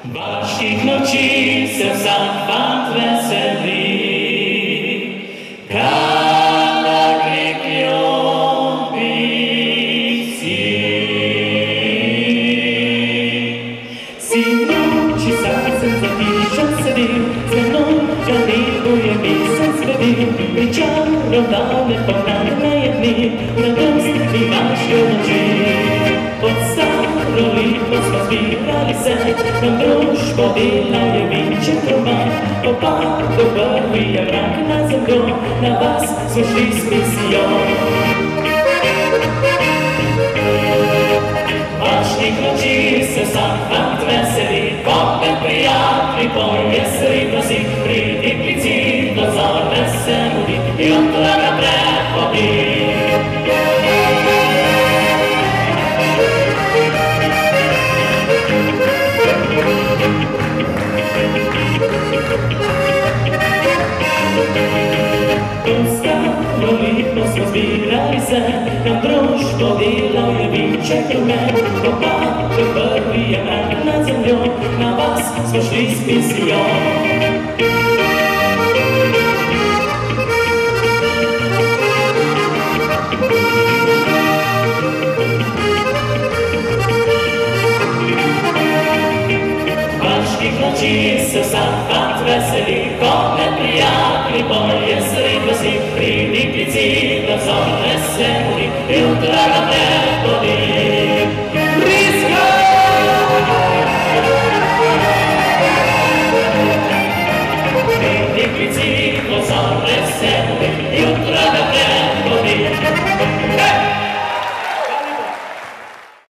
Vašich nocí se zapad veselý, kada kriknjom písí. Sinoči sasem zapíšem sedím, se mnou žalibuje mi se zvedím, pričarovane pomnáme jedný, radost mi máš do nocí. Od starolí jsme zbírali se, nám družbo dělaje víče troma, opak do barví a mrak na zemlju, na vás jsme šli s misijou. Vašich nocí se zapad veselý, kopem prijatný, pojesli prosím, přijdi plicí, dozor veselý, i otvora prehodí. Smo zbirali se, nam društvo deluje víče krume, opak do prvi je mrak nad zemljom, na vas smo šli s misijom. Vaških noći se sad